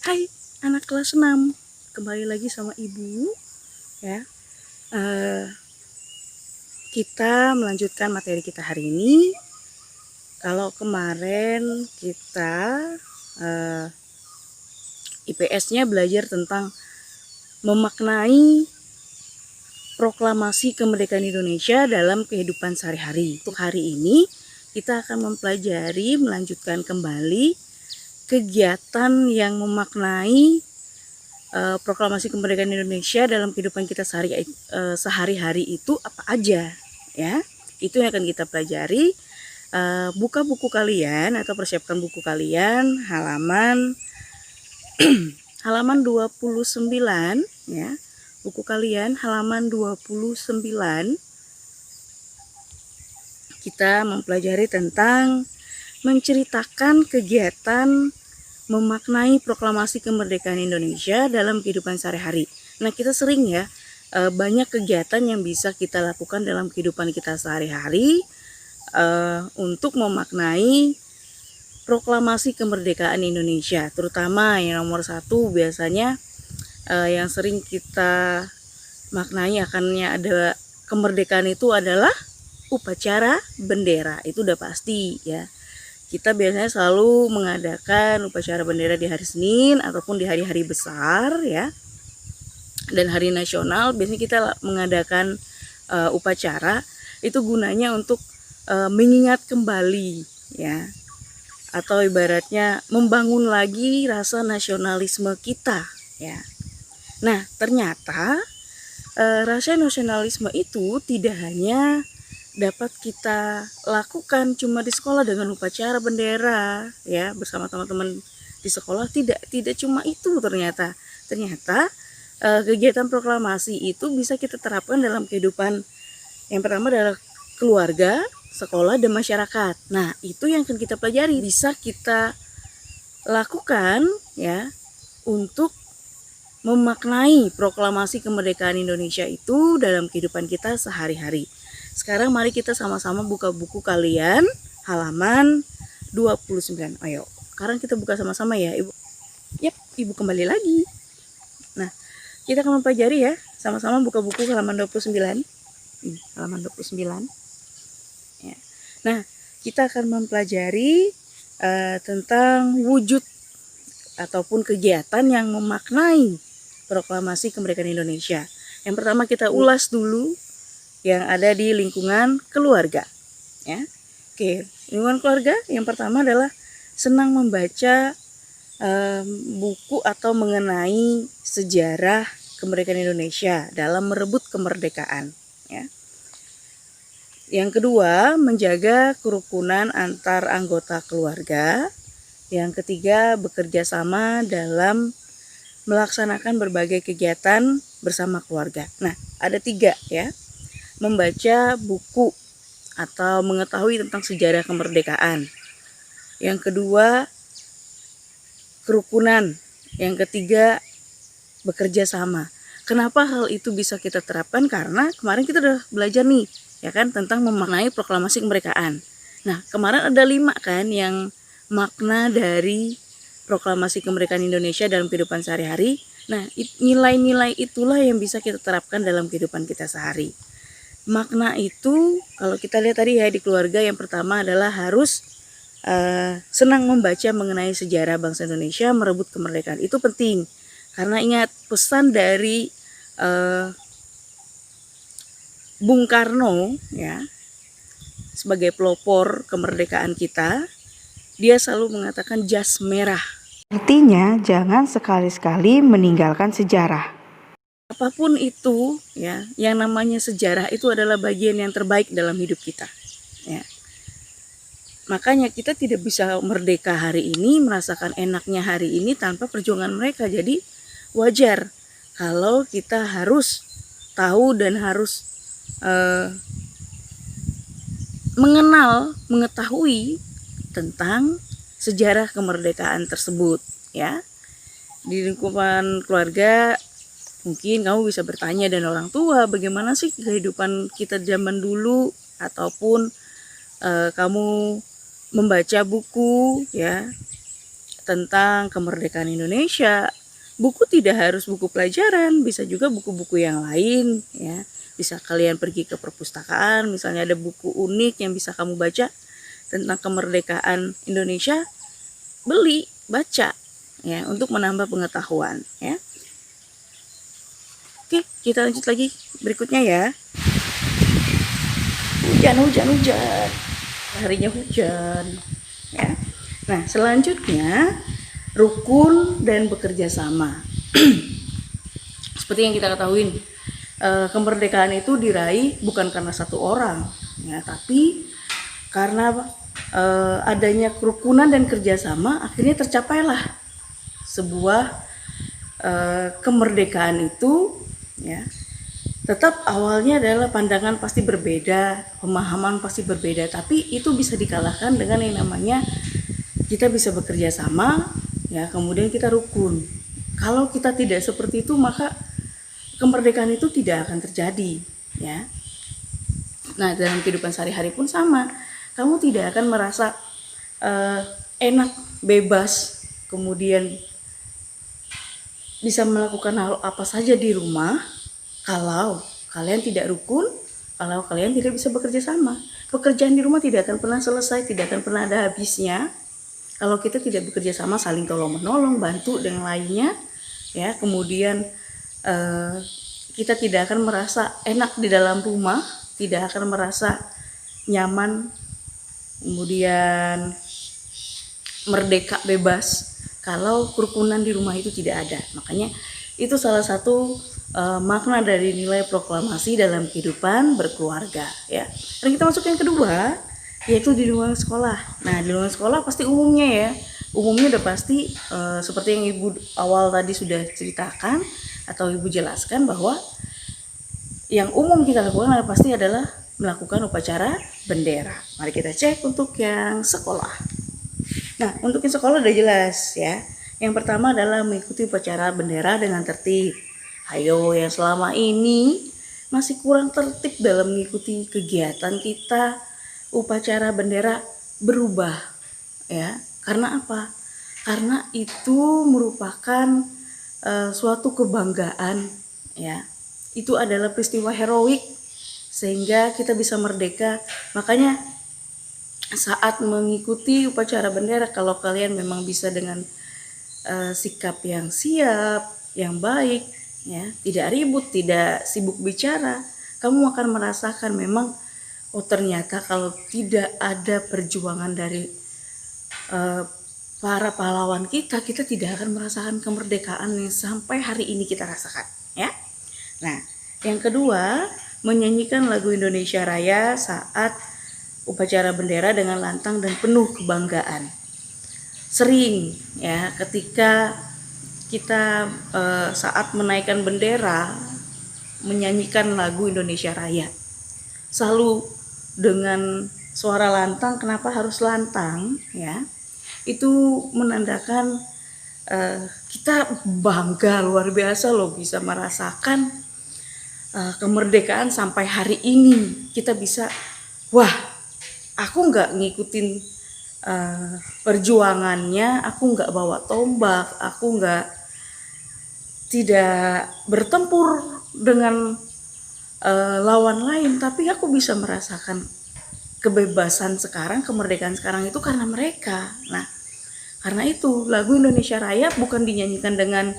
Hai anak kelas 6, kembali lagi sama ibu ya. Kita melanjutkan materi kita hari ini. Kalau kemarin kita IPS-nya belajar tentang memaknai proklamasi kemerdekaan Indonesia dalam kehidupan sehari-hari. Untuk hari ini kita akan melanjutkan kembali kegiatan yang memaknai proklamasi kemerdekaan Indonesia dalam kehidupan kita sehari-hari itu apa aja ya. Itu yang akan kita pelajari. Buka buku kalian atau persiapkan buku kalian halaman halaman 29 ya. Buku kalian halaman 29. Kita mempelajari tentang menceritakan kegiatan memaknai proklamasi kemerdekaan Indonesia dalam kehidupan sehari-hari. Nah, kita sering ya banyak kegiatan yang bisa kita lakukan dalam kehidupan kita sehari-hari untuk memaknai proklamasi kemerdekaan Indonesia. Terutama yang nomor 1 biasanya yang sering kita maknai akannya ada kemerdekaan itu adalah upacara bendera. Itu udah pasti ya. Kita biasanya selalu mengadakan upacara bendera di hari Senin ataupun di hari-hari besar ya. Dan hari nasional biasanya kita mengadakan upacara itu gunanya untuk mengingat kembali ya. Atau ibaratnya membangun lagi rasa nasionalisme kita ya. Nah, ternyata rasa nasionalisme itu tidak hanya dapat kita lakukan cuma di sekolah dengan upacara bendera ya bersama teman-teman di sekolah. Tidak cuma itu ternyata kegiatan proklamasi itu bisa kita terapkan dalam kehidupan. Yang pertama adalah keluarga, sekolah, dan masyarakat. Nah, itu yang akan kita pelajari, bisa kita lakukan ya untuk memaknai proklamasi kemerdekaan Indonesia itu dalam kehidupan kita sehari-hari. Sekarang mari kita sama-sama buka buku kalian halaman 29. Ayo, sekarang kita buka sama-sama ya, Ibu. Yap, Ibu kembali lagi. Nah, kita akan mempelajari ya, sama-sama buka buku halaman 29. Halaman 29. Ya. Nah, kita akan mempelajari tentang wujud ataupun kegiatan yang memaknai proklamasi kemerdekaan Indonesia. Yang pertama kita ulas dulu yang ada di lingkungan keluarga ya. Oke, lingkungan keluarga yang pertama adalah senang membaca buku atau mengenai sejarah kemerdekaan Indonesia dalam merebut kemerdekaan ya. Yang kedua, menjaga kerukunan antar anggota keluarga. Yang ketiga, bekerja sama dalam melaksanakan berbagai kegiatan bersama keluarga. Nah, ada 3 ya. Membaca buku atau mengetahui tentang sejarah kemerdekaan. Yang kedua, kerukunan. Yang ketiga, bekerja sama. Kenapa hal itu bisa kita terapkan? Karena kemarin kita udah belajar nih, ya kan, tentang memaknai proklamasi kemerdekaan. Nah, kemarin ada 5 kan yang makna dari proklamasi kemerdekaan Indonesia dalam kehidupan sehari-hari. Nah, nilai-nilai itulah yang bisa kita terapkan dalam kehidupan kita sehari. Makna itu kalau kita lihat tadi ya di keluarga, yang pertama adalah harus senang membaca mengenai sejarah bangsa Indonesia merebut kemerdekaan. Itu penting karena ingat pesan dari Bung Karno ya, sebagai pelopor kemerdekaan kita, dia selalu mengatakan jas merah. Artinya jangan sekali-sekali meninggalkan sejarah. Apapun itu ya, yang namanya sejarah itu adalah bagian yang terbaik dalam hidup kita ya. Makanya kita tidak bisa merdeka hari ini, merasakan enaknya hari ini tanpa perjuangan mereka. Jadi wajar kalau kita harus tahu dan harus mengetahui tentang sejarah kemerdekaan tersebut ya. Di lingkungan keluarga mungkin kamu bisa bertanya dan orang tua, bagaimana sih kehidupan kita zaman dulu, ataupun kamu membaca buku ya tentang kemerdekaan Indonesia. Buku tidak harus buku pelajaran, bisa juga buku-buku yang lain ya. Bisa kalian pergi ke perpustakaan, misalnya ada buku unik yang bisa kamu baca tentang kemerdekaan Indonesia, beli, baca ya untuk menambah pengetahuan ya. Oke, kita lanjut lagi berikutnya ya. Hujan. Harinya hujan ya. Nah, selanjutnya rukun dan bekerja sama. Seperti yang kita ketahui, kemerdekaan itu diraih bukan karena satu orang ya, tapi karena adanya kerukunan dan kerjasama, akhirnya tercapailah sebuah kemerdekaan itu ya. Tetap awalnya adalah pandangan pasti berbeda, pemahaman pasti berbeda, tapi itu bisa dikalahkan dengan yang namanya kita bisa bekerja sama ya, kemudian kita rukun. Kalau kita tidak seperti itu, maka kemerdekaan itu tidak akan terjadi ya. Nah, dalam kehidupan sehari-hari pun sama. Kamu tidak akan merasa enak, bebas, kemudian bisa melakukan hal apa saja di rumah kalau kalian tidak rukun, kalau kalian tidak bisa bekerja sama. Pekerjaan di rumah tidak akan pernah selesai, tidak akan pernah ada habisnya kalau kita tidak bekerja sama, saling tolong menolong, bantu dan lainnya ya. Kemudian kita tidak akan merasa enak di dalam rumah, tidak akan merasa nyaman, kemudian merdeka, bebas kalau kerukunan di rumah itu tidak ada. Makanya itu salah satu makna dari nilai proklamasi dalam kehidupan berkeluarga ya. Dan kita masuk yang kedua, yaitu di lingkungan sekolah. Nah, di lingkungan sekolah pasti umumnya udah pasti seperti yang Ibu awal tadi sudah ceritakan atau Ibu jelaskan, bahwa yang umum kita lakukan pasti adalah melakukan upacara bendera. Mari kita cek untuk yang sekolah. Nah, untuk yang sekolah udah jelas ya. Yang pertama adalah mengikuti upacara bendera dengan tertib. Ayo, yang selama ini masih kurang tertib dalam mengikuti kegiatan kita, upacara bendera berubah ya. Karena apa? Karena itu merupakan suatu kebanggaan ya. Itu adalah peristiwa heroik sehingga kita bisa merdeka. Makanya saat mengikuti upacara bendera, kalau kalian memang bisa dengan sikap yang siap, yang baik ya, tidak ribut, tidak sibuk bicara, kamu akan merasakan memang ternyata kalau tidak ada perjuangan dari para pahlawan kita tidak akan merasakan kemerdekaan yang sampai hari ini kita rasakan ya. Nah, yang kedua, menyanyikan lagu Indonesia Raya saat upacara bendera dengan lantang dan penuh kebanggaan. Sering ya, ketika kita saat menaikkan bendera menyanyikan lagu Indonesia Raya, selalu dengan suara lantang. Kenapa harus lantang ya? Itu menandakan kita bangga luar biasa loh, bisa merasakan kemerdekaan sampai hari ini. Kita bisa, wah, aku nggak ngikutin perjuangannya, aku nggak bawa tombak, aku tidak bertempur dengan lawan lain, tapi aku bisa merasakan kebebasan sekarang, kemerdekaan sekarang itu karena mereka. Nah, karena itu lagu Indonesia Raya bukan dinyanyikan dengan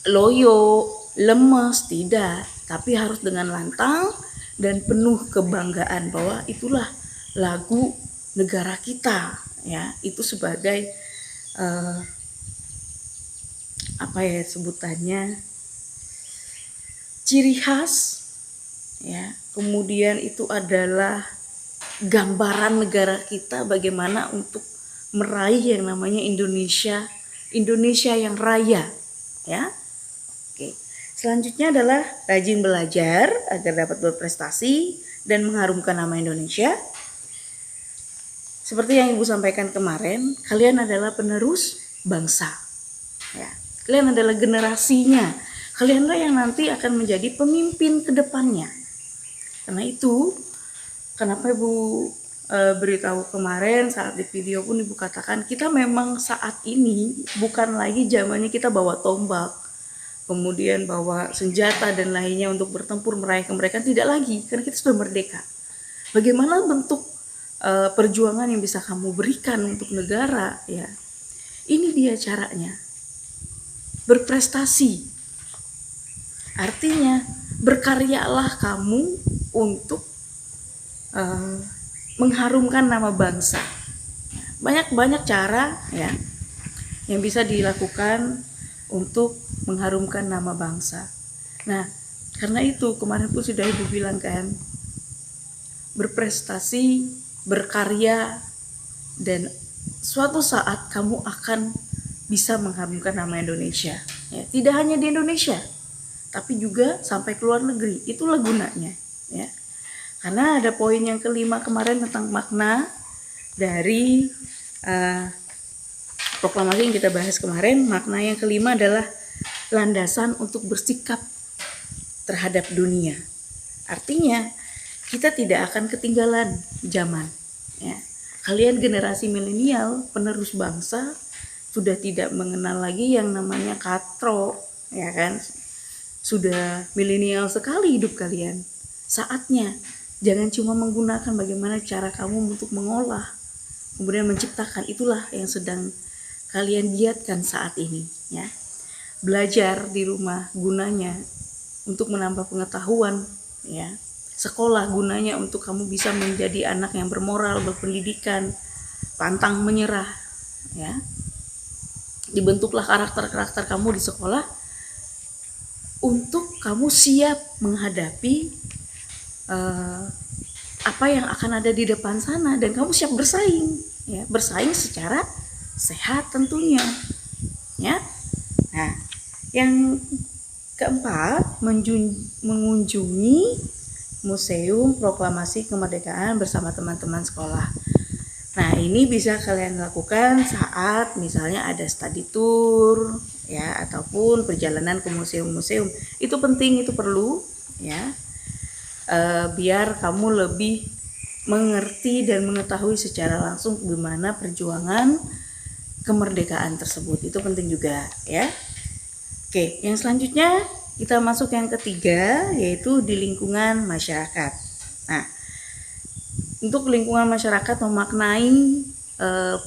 loyo, lemes, tidak, tapi harus dengan lantang dan penuh kebanggaan bahwa itulah lagu negara kita ya. Itu sebagai apa ya sebutannya, ciri khas ya. Kemudian itu adalah gambaran negara kita bagaimana untuk meraih yang namanya Indonesia yang raya ya. Oke. Selanjutnya adalah rajin belajar agar dapat berprestasi dan mengharumkan nama Indonesia. Seperti yang Ibu sampaikan kemarin, kalian adalah penerus bangsa ya. Kalian adalah generasinya. Kalianlah yang nanti akan menjadi pemimpin ke depannya. Karena itu, kenapa Ibu beritahu kemarin saat di video pun ibu katakan, kita memang saat ini bukan lagi zamannya kita bawa tombak, kemudian bawa senjata dan lainnya untuk bertempur meraih kemerdekaan, tidak lagi, karena kita sudah merdeka. Bagaimana bentuk perjuangan yang bisa kamu berikan untuk negara, ya? Ini dia caranya. Berprestasi. Artinya berkaryalah kamu untuk mengharumkan nama bangsa. Banyak cara ya yang bisa dilakukan untuk mengharumkan nama bangsa. Nah, karena itu kemarin pun sudah ibu bilang kan, berprestasi, berkarya, dan suatu saat kamu akan bisa mengharumkan nama Indonesia. Ya, tidak hanya di Indonesia, tapi juga sampai ke luar negeri. Itulah gunanya. Ya. Karena ada poin yang kelima kemarin tentang makna dari proklamasi yang kita bahas kemarin. Makna yang kelima adalah landasan untuk bersikap terhadap dunia. Artinya kita tidak akan ketinggalan zaman. Ya. Kalian generasi milenial, penerus bangsa, sudah tidak mengenal lagi yang namanya katro, ya kan? Sudah milenial sekali hidup kalian. Saatnya jangan cuma menggunakan bagaimana cara kamu untuk mengolah, kemudian menciptakan. Itulah yang sedang kalian giatkan saat ini, ya. Belajar di rumah gunanya untuk menambah pengetahuan, ya. Sekolah gunanya untuk kamu bisa menjadi anak yang bermoral, berpendidikan, pantang menyerah, ya. Dibentuklah karakter-karakter kamu di sekolah untuk kamu siap menghadapi apa yang akan ada di depan sana, dan kamu siap bersaing, ya, bersaing secara sehat tentunya, ya. Nah, yang keempat, mengunjungi Museum Proklamasi Kemerdekaan bersama teman-teman sekolah. Nah, ini bisa kalian lakukan saat misalnya ada study tour, ya, ataupun perjalanan ke museum-museum. Itu penting, itu perlu, ya. Biar kamu lebih mengerti dan mengetahui secara langsung bagaimana perjuangan kemerdekaan tersebut. Itu penting juga, ya. Oke, yang selanjutnya kita masuk yang ketiga, yaitu di lingkungan masyarakat. Nah, untuk lingkungan masyarakat memaknai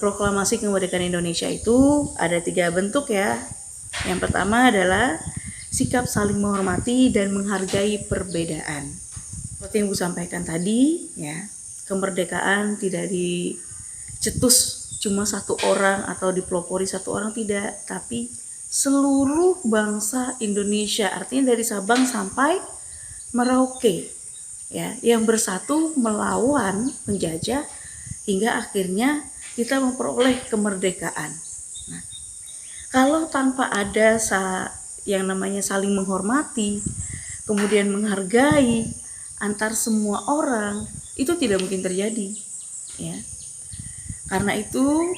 proklamasi kemerdekaan Indonesia itu ada 3 bentuk, ya. Yang pertama adalah sikap saling menghormati dan menghargai perbedaan. Seperti yang Ibu sampaikan tadi, ya, kemerdekaan tidak dicetus cuma satu orang atau dipelopori satu orang, tidak, tapi seluruh bangsa Indonesia, artinya dari Sabang sampai Merauke, ya, yang bersatu melawan penjajah hingga akhirnya kita memperoleh kemerdekaan. Nah, kalau tanpa ada yang namanya saling menghormati, kemudian menghargai antar semua orang, itu tidak mungkin terjadi, ya. Karena itu,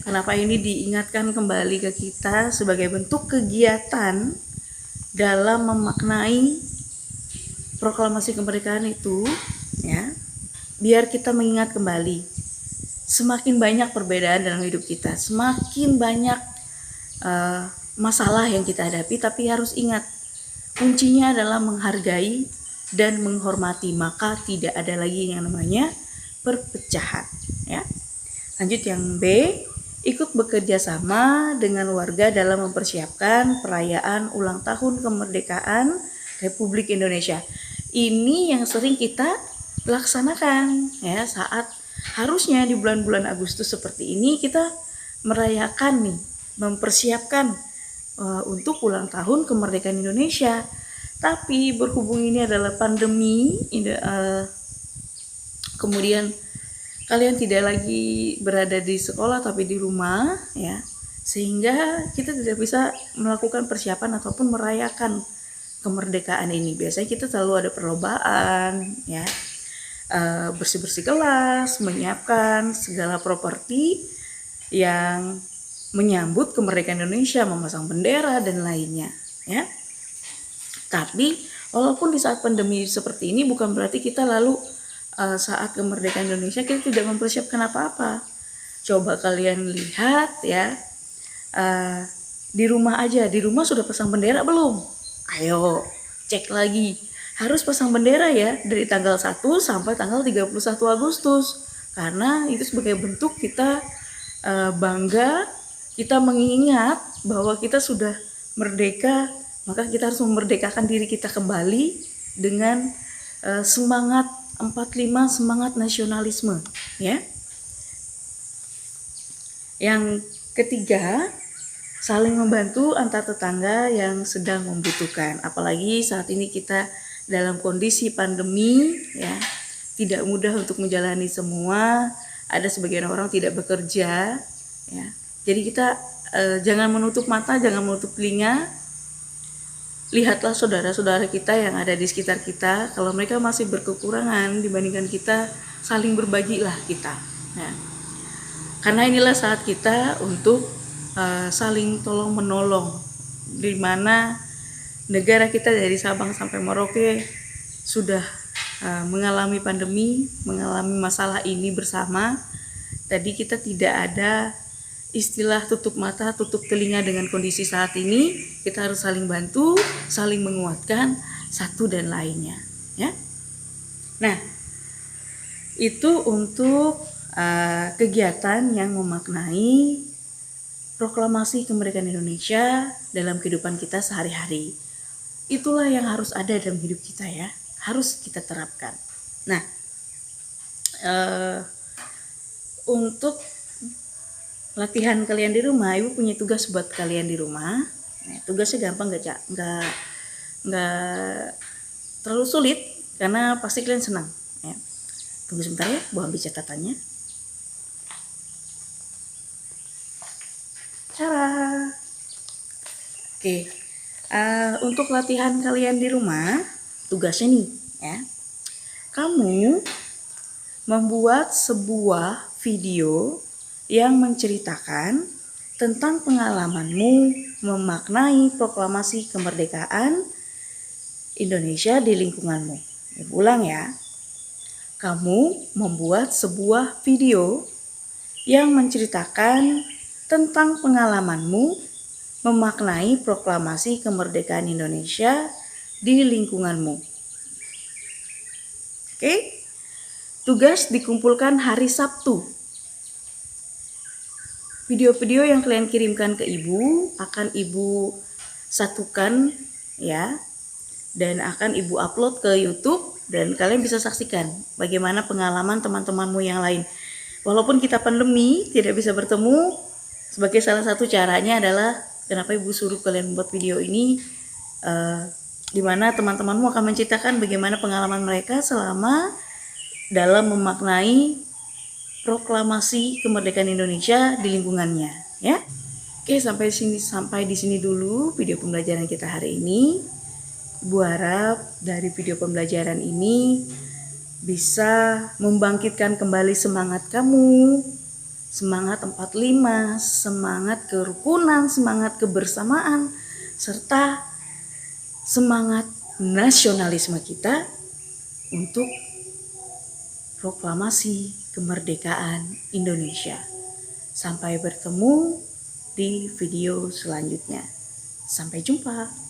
kenapa ini diingatkan kembali ke kita sebagai bentuk kegiatan dalam memaknai proklamasi kemerdekaan itu, ya, biar kita mengingat kembali, semakin banyak perbedaan dalam hidup kita, semakin banyak masalah yang kita hadapi, tapi harus ingat, kuncinya adalah menghargai dan menghormati, maka tidak ada lagi yang namanya perpecahan, ya. Lanjut yang B, ikut bekerja sama dengan warga dalam mempersiapkan perayaan ulang tahun kemerdekaan Republik Indonesia. Ini yang sering kita laksanakan, ya, saat harusnya di bulan-bulan Agustus seperti ini kita merayakan nih, mempersiapkan untuk ulang tahun kemerdekaan Indonesia. Tapi berhubung ini adalah pandemi, kemudian kalian tidak lagi berada di sekolah tapi di rumah, ya, sehingga kita tidak bisa melakukan persiapan ataupun merayakan kemerdekaan ini. Biasanya kita selalu ada perlombaan, ya, bersih-bersih kelas, menyiapkan segala properti yang menyambut kemerdekaan Indonesia, memasang bendera dan lainnya, ya. Tapi walaupun di saat pandemi seperti ini bukan berarti kita lalu saat kemerdekaan Indonesia kita tidak mempersiapkan apa-apa. Coba kalian lihat ya, di rumah aja, di rumah sudah pasang bendera belum? Ayo cek lagi, harus pasang bendera ya dari tanggal 1 sampai tanggal 31 Agustus, karena itu sebagai bentuk kita bangga, kita mengingat bahwa kita sudah merdeka, maka kita harus memerdekakan diri kita kembali dengan semangat 45, semangat nasionalisme ya. Yang ketiga, saling membantu antar tetangga yang sedang membutuhkan. Apalagi saat ini kita dalam kondisi pandemi ya, tidak mudah untuk menjalani semua. Ada sebagian orang tidak bekerja ya. Jadi kita jangan menutup mata, jangan menutup telinga. Lihatlah saudara-saudara kita yang ada di sekitar kita, kalau mereka masih berkekurangan dibandingkan kita, saling berbagilah kita ya. Karena inilah saat kita untuk saling tolong menolong, di mana negara kita dari Sabang sampai Merauke sudah mengalami pandemi, mengalami masalah ini bersama. Tadi kita tidak ada istilah tutup mata, tutup telinga dengan kondisi saat ini. Kita harus saling bantu, saling menguatkan satu dan lainnya ya. Nah, itu untuk kegiatan yang memaknai proklamasi kemerdekaan Indonesia dalam kehidupan kita sehari-hari. Itulah yang harus ada dalam hidup kita ya, harus kita terapkan. Nah, untuk latihan kalian di rumah, Ibu punya tugas buat kalian di rumah. Nah, tugasnya gampang, nggak terlalu sulit, karena pasti kalian senang ya. Tunggu sebentar ya, Bu ambil catatannya. Cara. Oke, untuk latihan kalian di rumah, tugasnya nih ya, kamu membuat sebuah video yang menceritakan tentang pengalamanmu memaknai proklamasi kemerdekaan Indonesia di lingkunganmu. Ulang ya, kamu membuat sebuah video yang menceritakan tentang pengalamanmu memaknai proklamasi kemerdekaan Indonesia di lingkunganmu. Oke? Tugas dikumpulkan hari Sabtu. Video-video yang kalian kirimkan ke Ibu akan Ibu satukan ya, dan akan Ibu upload ke YouTube, dan kalian bisa saksikan bagaimana pengalaman teman-temanmu yang lain. Walaupun kita pandemi tidak bisa bertemu, sebagai salah satu caranya adalah kenapa Ibu suruh kalian membuat video ini, di mana teman-temanmu akan menceritakan bagaimana pengalaman mereka selama dalam memaknai proklamasi kemerdekaan Indonesia di lingkungannya ya. Oke, sampai di sini dulu video pembelajaran kita hari ini. Ibu harap dari video pembelajaran ini bisa membangkitkan kembali semangat kamu, semangat 45, semangat kerukunan, semangat kebersamaan, serta semangat nasionalisme kita untuk proklamasi kemerdekaan Indonesia. Sampai bertemu di video selanjutnya. Sampai jumpa.